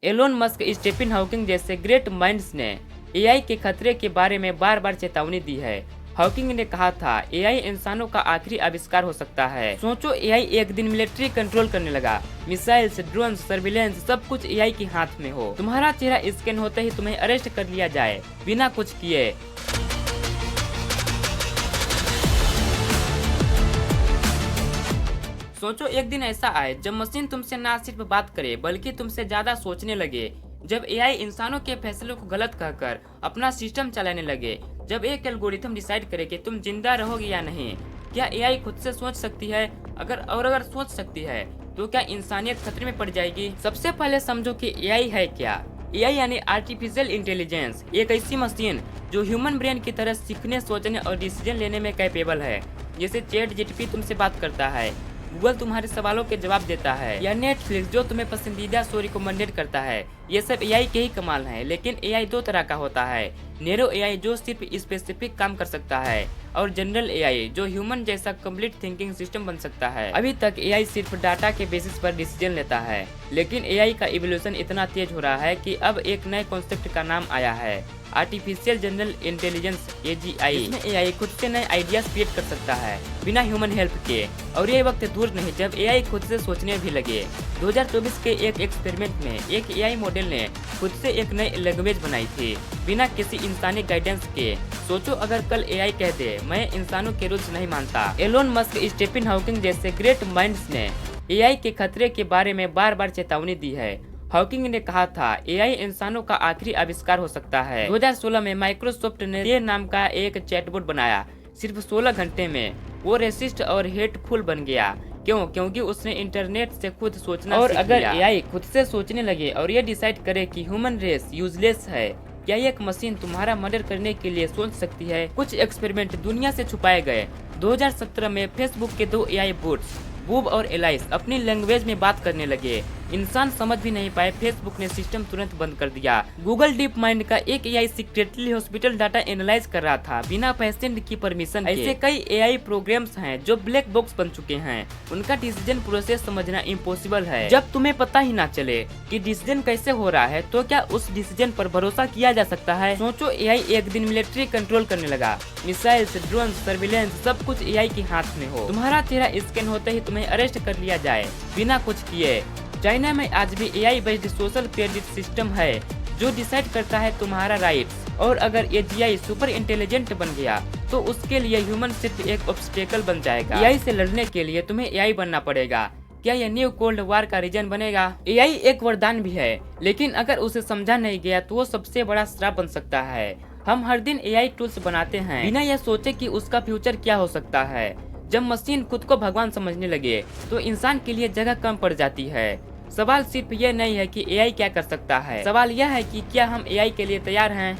Elon Musk, Stephen Hawking जैसे great minds ने AI के खतरे के बारे में बार बार चेतावनी दी है। हॉकिंग ने कहा था, एआई इंसानों का आखिरी आविष्कार हो सकता है। सोचो, एआई एक दिन मिलिट्री कंट्रोल करने लगा, मिसाइल्स, ड्रोन, सर्विलेंस, सब कुछ एआई के हाथ में हो। तुम्हारा चेहरा स्कैन होते ही तुम्हें अरेस्ट कर लिया जाए बिना कुछ किए। सोचो, एक दिन ऐसा आए जब मशीन तुमसे ना सिर्फ बात करे बल्कि तुमसे ज्यादा सोचने लगे, जब एआई इंसानों के फैसलों को गलत कहकर अपना सिस्टम चलाने लगे, जब एक एल्गोरिथम डिसाइड करे कि तुम जिंदा रहोगे या नहीं। क्या एआई खुद से सोच सकती है? अगर सोच सकती है तो क्या इंसानियत खतरे में पड़ जाएगी? सबसे पहले समझो कि एआई है क्या। एआई यानी आर्टिफिशियल इंटेलिजेंस, एक ऐसी मशीन जो ह्यूमन ब्रेन की तरह सीखने, सोचने और डिसीजन लेने में कैपेबल है। जैसे चैट जीपीटी तुमसे बात करता है, गूगल तुम्हारे सवालों के जवाब देता है, या नेटफ्लिक्स जो तुम्हें पसंदीदा शो रिकमेंडेड करता है। ये सब एआई के ही कमाल हैं। लेकिन एआई दो तरह का होता है, नैरो एआई जो सिर्फ स्पेसिफिक काम कर सकता है, और जनरल एआई जो ह्यूमन जैसा कंप्लीट थिंकिंग सिस्टम बन सकता है। अभी तक एआई सिर्फ डाटा के बेसिस पर डिसीजन लेता है, लेकिन एआई का इवोल्यूशन इतना तेज हो रहा है कि अब एक नए कॉन्सेप्ट का नाम आया है, आर्टिफिशियल जनरल इंटेलिजेंस, एजीआई। इसमें एआई खुद से नए आइडियाज क्रिएट कर सकता है बिना ह्यूमन हेल्प के। और ये वक्त दूर नहीं जब एआई खुद से सोचने भी लगे। 2024 के एक एक्सपेरिमेंट में एक एआई मॉडल ने खुद से एक नई लैंग्वेज बनाई थी बिना किसी इंसानी गाइडेंस के। सोचो, अगर कल एआई कह दे मैं इंसानों के रूल्स नहीं मानता। एलोन मस्क, स्टीफन हॉकिंग जैसे ग्रेट माइंड्स ने एआई के खतरे के बारे में बार बार चेतावनी दी है। हॉकिंग ने कहा था, एआई इंसानों का आखिरी आविष्कार हो सकता है। 2016 में माइक्रोसॉफ्ट ने ये नाम का एक चैटबॉट बनाया। सिर्फ 16 घंटे में वो रेसिस्ट और हेटफुल बन गया। क्यों? क्योंकि उसने इंटरनेट से खुद सोचना और अगर एआई खुद से सोचने लगे और ये डिसाइड करे कि ह्यूमन रेस यूजलेस है, क्या एक मशीन तुम्हारा मर्डर करने के लिए सोच सकती है? कुछ एक्सपेरिमेंट दुनिया से छुपाए गए। 2017 में फेसबुक के दो एआई बोट्स बूब और एलाइस अपनी लैंग्वेज में बात करने लगे। इंसान समझ भी नहीं पाए, फेसबुक ने सिस्टम तुरंत बंद कर दिया। गूगल डीप माइंड का एक AI secretly hospital data analyse कर रहा था बिना पेशेंट की परमिशन के। ऐसे कई एआई प्रोग्राम्स हैं जो ब्लैक बॉक्स बन चुके हैं, उनका डिसीजन प्रोसेस समझना इम्पॉसिबल है। जब तुम्हें पता ही ना चले कि डिसीजन कैसे हो रहा है तो क्या उस डिसीजन पर भरोसा किया जा सकता है? सोचो, एआई एक दिन मिलिट्री कंट्रोल करने लगा, मिसाइल्स, ड्रोन, सर्विलेंस, सब कुछ एआई के हाथ में हो। तुम्हारा चेहरा स्कैन होते ही तुम्हें अरेस्ट कर लिया जाए बिना कुछ किए। चाइना में आज भी AI based social credit system है जो डिसाइड करता है तुम्हारा राइट्स। और अगर एजीआई सुपर इंटेलिजेंट बन गया तो उसके लिए ह्यूमन सिर्फ एक ऑब्स्टेकल बन जाएगा। एआई से लड़ने के लिए तुम्हें एआई बनना पड़ेगा। क्या यह न्यू कोल्ड वॉर का रीजन बनेगा? एआई एक वरदान भी है, लेकिन अगर उसे समझा नहीं गया तो वो सबसे बड़ा श्राप बन सकता है। हम हर दिन एआई टूल्स बनाते हैं बिना यह सोचे कि उसका फ्यूचर क्या हो सकता है। जब मशीन खुद को भगवान समझने लगे तो इंसान के लिए जगह कम पड़ जाती है। सवाल सिर्फ यह नहीं है कि एआई क्या कर सकता है, सवाल यह है कि क्या हम एआई के लिए तैयार हैं।